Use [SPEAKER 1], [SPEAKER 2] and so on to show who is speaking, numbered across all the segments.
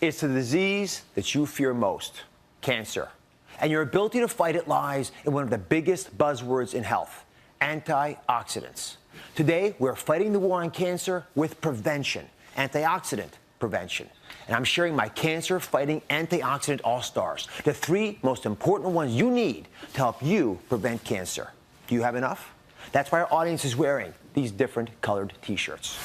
[SPEAKER 1] It's the disease that you fear most, cancer. And your ability to fight it lies in one of the biggest buzzwords in health, antioxidants. Today, we're fighting the war on cancer with prevention, antioxidant prevention. And I'm sharing my cancer-fighting antioxidant all-stars, the 3 most important ones you need to help you prevent cancer. Do you have enough? That's why our audience is wearing these different colored T-shirts.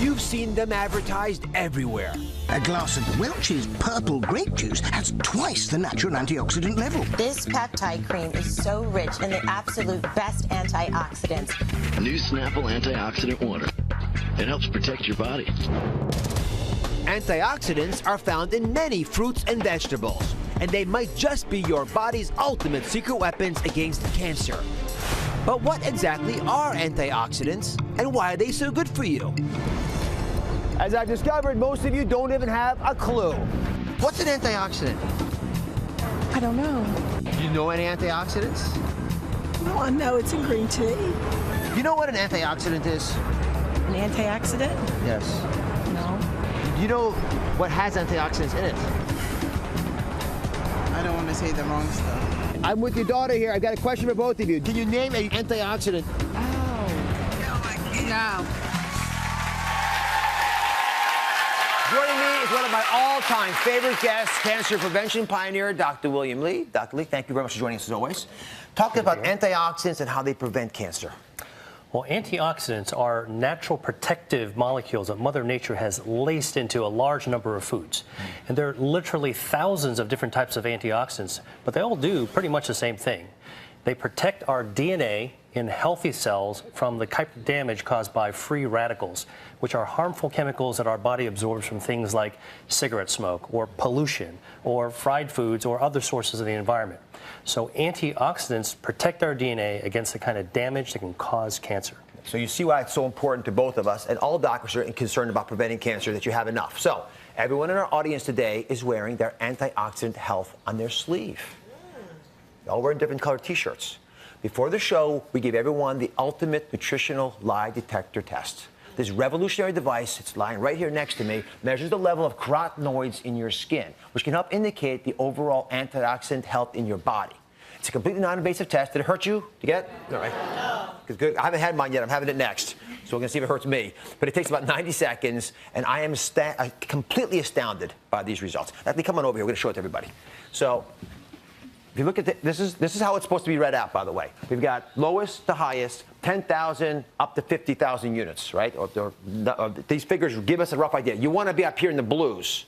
[SPEAKER 1] You've seen them advertised everywhere.
[SPEAKER 2] A glass of Welch's purple grape juice has twice the natural antioxidant level.
[SPEAKER 3] This peptide cream is so rich in the absolute best antioxidants.
[SPEAKER 4] New Snapple Antioxidant Water. It helps protect your body.
[SPEAKER 1] Antioxidants are found in many fruits and vegetables, and they might just be your body's ultimate secret weapons against cancer. But what exactly are antioxidants, and why are they so good for you? As I've discovered, most of you don't even have a clue. What's an antioxidant?
[SPEAKER 5] I don't know.
[SPEAKER 1] Do you know any antioxidants?
[SPEAKER 5] No, I know it's in green tea.
[SPEAKER 1] Do you know what an antioxidant is?
[SPEAKER 5] An antioxidant?
[SPEAKER 1] Yes.
[SPEAKER 5] No.
[SPEAKER 1] Do you know what has antioxidants in it?
[SPEAKER 6] I don't want to say the wrong stuff.
[SPEAKER 1] I'm with your daughter here. I've got a question for both of you. Can you name an antioxidant?
[SPEAKER 6] Oh. No.
[SPEAKER 1] Joining me is one of my all-time favorite guests, cancer prevention pioneer, Dr. William Li. Dr. Li, thank you very much for joining us as always. Talk about antioxidants and how they prevent cancer.
[SPEAKER 7] Well, antioxidants are natural protective molecules that Mother Nature has laced into a large number of foods. And there are literally thousands of different types of antioxidants, but they all do pretty much the same thing. They protect our DNA in healthy cells from the type of damage caused by free radicals, which are harmful chemicals that our body absorbs from things like cigarette smoke or pollution or fried foods or other sources of the environment. So antioxidants protect our DNA against the kind of damage that can cause cancer.
[SPEAKER 1] So you see why it's so important to both of us, and all doctors are concerned about preventing cancer, that you have enough. So everyone in our audience today is wearing their antioxidant health on their sleeve. They're all wearing different colored T-shirts. Before the show, we gave everyone the ultimate nutritional lie detector test. This revolutionary device, it's lying right here next to me, measures the level of carotenoids in your skin, which can help indicate the overall antioxidant health in your body. It's a completely non-invasive test. Did it hurt you to get? All right. No. Good. I haven't had mine yet. I'm having it next. So we're going to see if it hurts me. But it takes about 90 seconds, and I am completely astounded by these results. Now, come on over here. We're going to show it to everybody. So if you look at this is how it's supposed to be read out, by the way. We've got lowest to highest, 10,000 up to 50,000 units, right? These figures give us a rough idea. You want to be up here in the blues.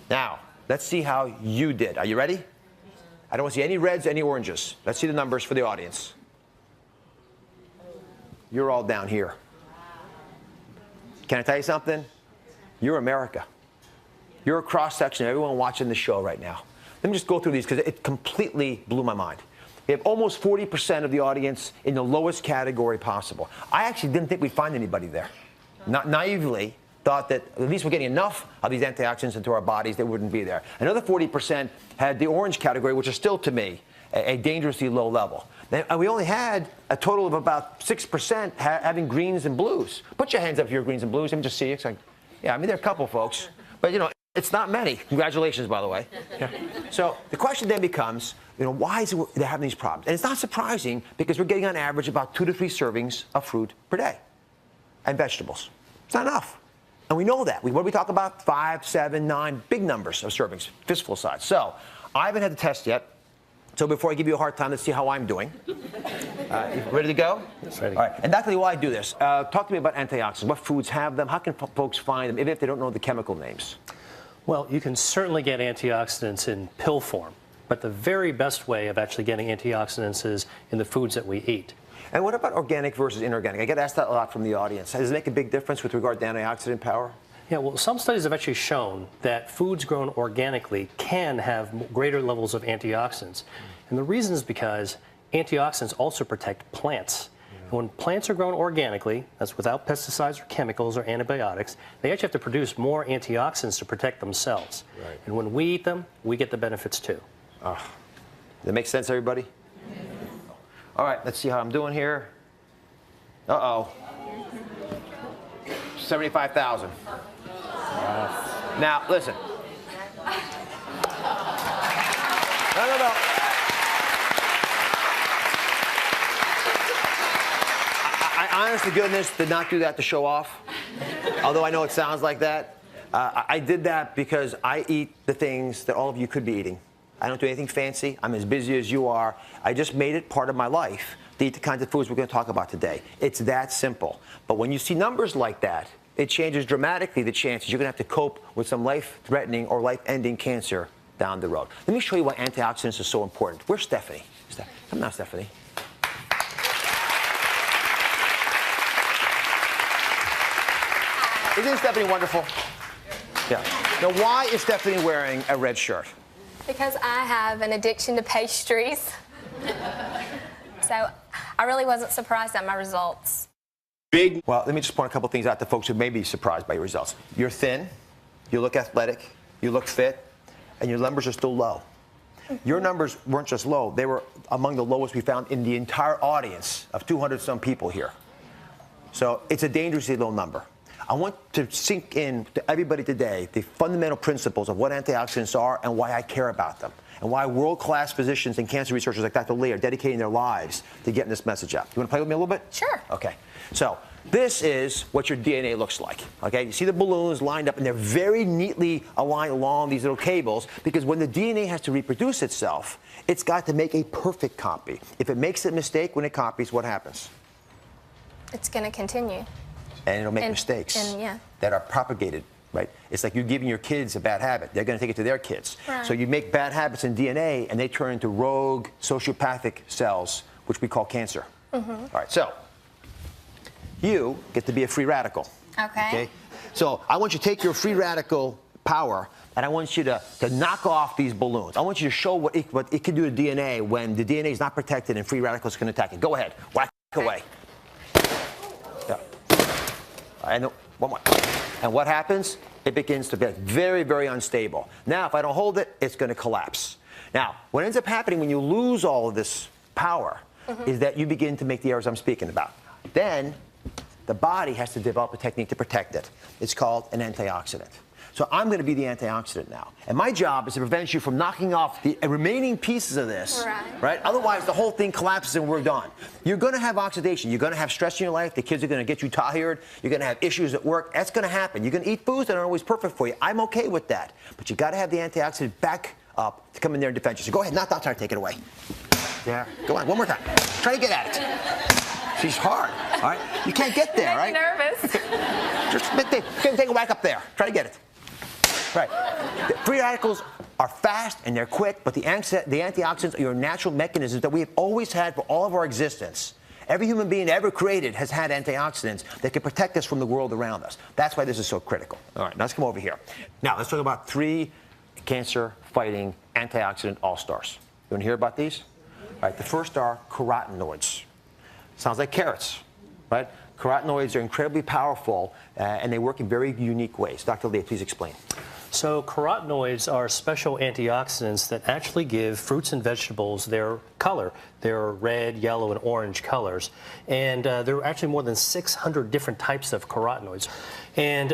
[SPEAKER 1] Now, let's see how you did. Are you ready? I don't want to see any reds, any oranges. Let's see the numbers for the audience. You're all down here. Can I tell you something? You're America. You're a cross-section of everyone watching the show right now. Let me just go through these because it completely blew my mind. We have almost 40% of the audience in the lowest category possible. I actually didn't think we'd find anybody there. Not naively thought that at least we're getting enough of these antioxidants into our bodies, they wouldn't be there. Another 40% had the orange category, which is still, to me, a dangerously low level. And we only had a total of about 6% having greens and blues. Put your hands up if you're greens and blues. Let me just see. It's like, yeah, I mean, there are a couple folks. But, you know, it's not many. Congratulations, by the way. Yeah. So the question then becomes, you know, why is it they're having these problems? And it's not surprising because we're getting on average about 2 to 3 servings of fruit per day and vegetables. It's not enough. And we know that. What do we talk about? 5, 7, 9, big numbers of servings, fistful size. So I haven't had the test yet. So before I give you a hard time, let's see how I'm doing. Ready to go?
[SPEAKER 7] Yes, ready.
[SPEAKER 1] All right. And Dr. Lee, why I do this? Talk to me about antioxidants. What foods have them? How can folks find them, even if they don't know the chemical names?
[SPEAKER 7] Well, you can certainly get antioxidants in pill form, but the very best way of actually getting antioxidants is in the foods that we eat.
[SPEAKER 1] And what about organic versus inorganic? I get asked that a lot from the audience. Does it make a big difference with regard to antioxidant power?
[SPEAKER 7] Yeah, well, some studies have actually shown that foods grown organically can have greater levels of antioxidants. And the reason is because antioxidants also protect plants. And when plants are grown organically, that's without pesticides or chemicals or antibiotics, they actually have to produce more antioxidants to protect themselves. Right. And when we eat them, we get the benefits too.
[SPEAKER 1] Does that make sense, everybody? All right, let's see how I'm doing here. Uh-oh. 75,000. Now, listen. No. I honest to goodness did not do that to show off, although I know it sounds like that. I did that because I eat the things that all of you could be eating. I don't do anything fancy. I'm as busy as you are. I just made it part of my life to eat the kinds of foods we're going to talk about today. It's that simple. But when you see numbers like that, it changes dramatically the chances you're going to have to cope with some life-threatening or life-ending cancer down the road. Let me show you why antioxidants are so important. Where's Stephanie? Come now, Stephanie. Isn't Stephanie wonderful? Yeah. Now, why is Stephanie wearing a red shirt?
[SPEAKER 8] Because I have an addiction to pastries. So I really wasn't surprised at my results.
[SPEAKER 1] Well, let me just point a couple things out to folks who may be surprised by your results. You're thin, you look athletic, you look fit, and your numbers are still low. Your numbers weren't just low, they were among the lowest we found in the entire audience of 200-some people here. So it's a dangerously low number. I want to sink in to everybody today the fundamental principles of what antioxidants are and why I care about them, and why world-class physicians and cancer researchers like Dr. Lee are dedicating their lives to getting this message out. You want to play with me a little bit?
[SPEAKER 8] Sure.
[SPEAKER 1] Okay. So this is what your DNA looks like. Okay. You see the balloons lined up, and they're very neatly aligned along these little cables, because when the DNA has to reproduce itself, it's got to make a perfect copy. If it makes a mistake when it copies, what happens?
[SPEAKER 8] It's going to continue.
[SPEAKER 1] And it'll make mistakes that are propagated, right? It's like you're giving your kids a bad habit. They're going to take it to their kids.
[SPEAKER 8] Right.
[SPEAKER 1] So you make bad habits in DNA, and they turn into rogue sociopathic cells, which we call cancer. All right, so you get to be a free radical.
[SPEAKER 8] Okay.
[SPEAKER 1] So I want you to take your free radical power, and I want you to knock off these balloons. I want you to show what it can do to DNA when the DNA is not protected and free radicals can attack it. Go ahead. Whack away. Yeah. And one more. And what happens? It begins to get very, very unstable. Now, if I don't hold it, it's going to collapse. Now, what ends up happening when you lose all of this power is that you begin to make the errors I'm speaking about. Then the body has to develop a technique to protect it. It's called an antioxidant. So I'm going to be the antioxidant now. And my job is to prevent you from knocking off the remaining pieces of this, right? Otherwise, the whole thing collapses and we're done. You're going to have oxidation. You're going to have stress in your life. The kids are going to get you tired. You're going to have issues at work. That's going to happen. You're going to eat foods that aren't always perfect for you. I'm okay with that. But you got to have the antioxidant back up to come in there and defend you. So go ahead, not try to take it away. There. Go on, one more time. Try to get at it. She's hard, all right? You can't get there, right?
[SPEAKER 8] Nervous.
[SPEAKER 1] Just take a whack up there. Try to get it. Right. The free radicals are fast and they're quick, but the antioxidants are your natural mechanisms that we have always had for all of our existence. Every human being ever created has had antioxidants that can protect us from the world around us. That's why this is so critical. All right, now let's come over here. Now, let's talk about 3 cancer-fighting antioxidant all-stars. You want to hear about these? All right, the first are carotenoids. Sounds like carrots, right? Carotenoids are incredibly powerful, and they work in very unique ways. Dr. Lee, please explain.
[SPEAKER 7] So carotenoids are special antioxidants that actually give fruits and vegetables their color. They're red, yellow, and orange colors. And there are actually more than 600 different types of carotenoids. And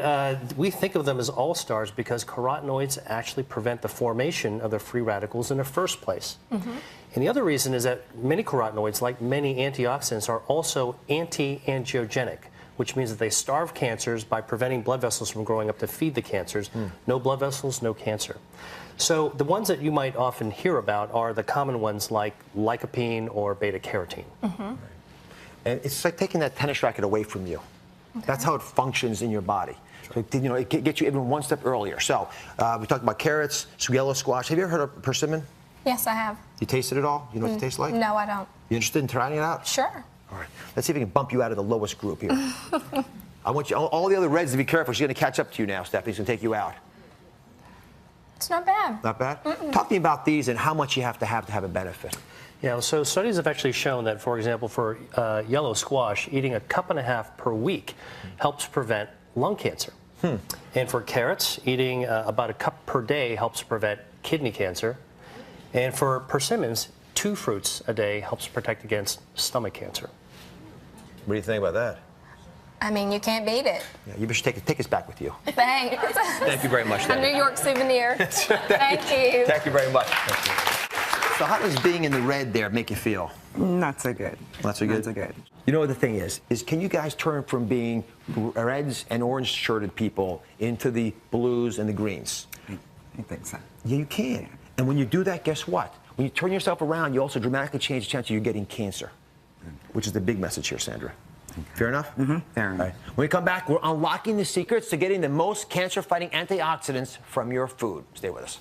[SPEAKER 7] we think of them as all-stars because carotenoids actually prevent the formation of the free radicals in the first place. And the other reason is that many carotenoids, like many antioxidants, are also anti-angiogenic, which means that they starve cancers by preventing blood vessels from growing up to feed the cancers. No blood vessels, no cancer. So the ones that you might often hear about are the common ones like lycopene or beta-carotene.
[SPEAKER 1] And it's like taking that tennis racket away from you. That's how it functions in your body. So, you know, it gets you even one step earlier. So we talked about carrots, yellow squash. Have you ever heard of persimmon?
[SPEAKER 8] Yes, I have.
[SPEAKER 1] You tasted it all? You know what it tastes like?
[SPEAKER 8] No, I don't.
[SPEAKER 1] You interested in trying it out?
[SPEAKER 8] Sure.
[SPEAKER 1] All right. Let's see if we can bump you out of the lowest group here. I want you, all the other reds to be careful. She's going to catch up to you now, Stephanie. She's going to take you out.
[SPEAKER 8] It's not bad.
[SPEAKER 1] Not bad? Talk to me about these and how much you have to have a benefit.
[SPEAKER 7] Yeah, so studies have actually shown that, for example, for yellow squash, eating 1.5 cups per week helps prevent lung cancer. And for carrots, eating about 1 cup per day helps prevent kidney cancer. And for persimmons, 2 fruits a day helps protect against stomach cancer.
[SPEAKER 1] What do you think about that?
[SPEAKER 8] I mean, you can't beat it.
[SPEAKER 1] Yeah, you should take us back with you.
[SPEAKER 8] Thanks.
[SPEAKER 1] Thank you very much,
[SPEAKER 8] A
[SPEAKER 1] Debbie.
[SPEAKER 8] New York souvenir. Thank you.
[SPEAKER 1] Thank you very much. So how does being in the red there make you feel?
[SPEAKER 6] Not so good.
[SPEAKER 1] Not so good?
[SPEAKER 6] Not so good.
[SPEAKER 1] You know what the thing is can you guys turn from being reds and orange shirted people into the blues and the greens?
[SPEAKER 6] I think so.
[SPEAKER 1] Yeah, you can. And when you do that, guess what? When you turn yourself around, you also dramatically change the chance of you getting cancer, which is the big message here, Sandra. Okay. Fair enough?
[SPEAKER 6] Mm-hmm. Fair enough.
[SPEAKER 1] All right. When we come back, we're unlocking the secrets to getting the most cancer-fighting antioxidants from your food. Stay with us.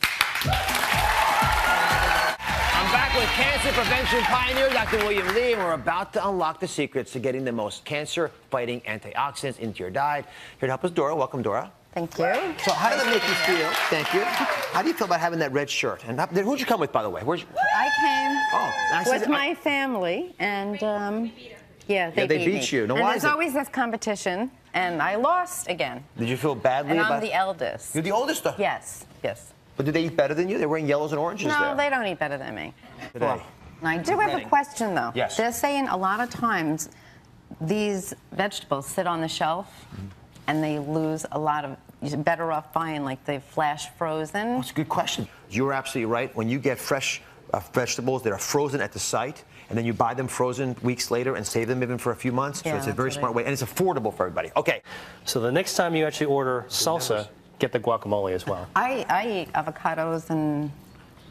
[SPEAKER 1] I'm back with cancer prevention pioneer, Dr. William Lee, and we're about to unlock the secrets to getting the most cancer-fighting antioxidants into your diet. Here to help us, Dora. Welcome, Dora.
[SPEAKER 9] Thank you.
[SPEAKER 1] So how does it make you feel? Thank you. How do you feel about having that red shirt? And who'd you come with, by the way?
[SPEAKER 9] I came with my family, and yeah, they
[SPEAKER 1] beat
[SPEAKER 9] me.
[SPEAKER 1] you. Now,
[SPEAKER 9] and
[SPEAKER 1] why
[SPEAKER 9] there's
[SPEAKER 1] is it?
[SPEAKER 9] always this competition, and I lost again.
[SPEAKER 1] Did you feel badly
[SPEAKER 9] And
[SPEAKER 1] about
[SPEAKER 9] I'm the eldest.
[SPEAKER 1] You're the oldest, though?
[SPEAKER 9] Yes, yes.
[SPEAKER 1] But do they eat better than you? They're wearing yellows and oranges
[SPEAKER 9] No,
[SPEAKER 1] there.
[SPEAKER 9] they don't eat better than me.
[SPEAKER 1] Today.
[SPEAKER 9] I do have a question, though.
[SPEAKER 1] Yes.
[SPEAKER 9] They're saying a lot of times these vegetables sit on the shelf, and they lose a lot of. You're better off buying like the flash frozen.
[SPEAKER 1] That's a good question. You're absolutely right. When you get fresh vegetables that are frozen at the site, and then you buy them frozen weeks later and save them even for a few months,
[SPEAKER 9] Yeah,
[SPEAKER 1] so it's a
[SPEAKER 9] that's
[SPEAKER 1] very
[SPEAKER 9] what
[SPEAKER 1] smart way, and it's affordable for everybody. Okay.
[SPEAKER 7] So the next time you actually order salsa, get the guacamole as well.
[SPEAKER 9] I eat avocados and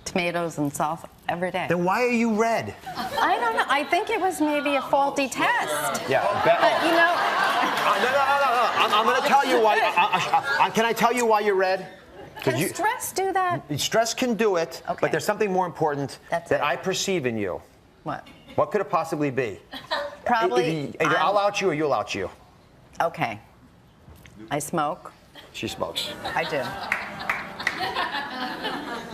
[SPEAKER 9] tomatoes and salsa every day.
[SPEAKER 1] Then why are you red?
[SPEAKER 9] I don't know. I think it was maybe a faulty test.
[SPEAKER 1] Yeah.
[SPEAKER 9] But, you know,
[SPEAKER 1] No. I'm going to tell you why. Can I tell you why you're red?
[SPEAKER 9] can stress do that?
[SPEAKER 1] Stress can do it,
[SPEAKER 9] Okay.
[SPEAKER 1] but there's something more important
[SPEAKER 9] That's
[SPEAKER 1] that
[SPEAKER 9] it.
[SPEAKER 1] I perceive in you.
[SPEAKER 9] What?
[SPEAKER 1] What could it possibly be?
[SPEAKER 9] Probably.
[SPEAKER 1] Either I'll out you or you'll out you.
[SPEAKER 9] Okay. I smoke.
[SPEAKER 1] She smokes.
[SPEAKER 9] I do.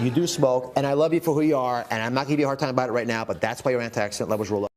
[SPEAKER 1] You do smoke, and I love you for who you are, and I'm not giving you a hard time about it right now, but that's why your antioxidant levels roll up.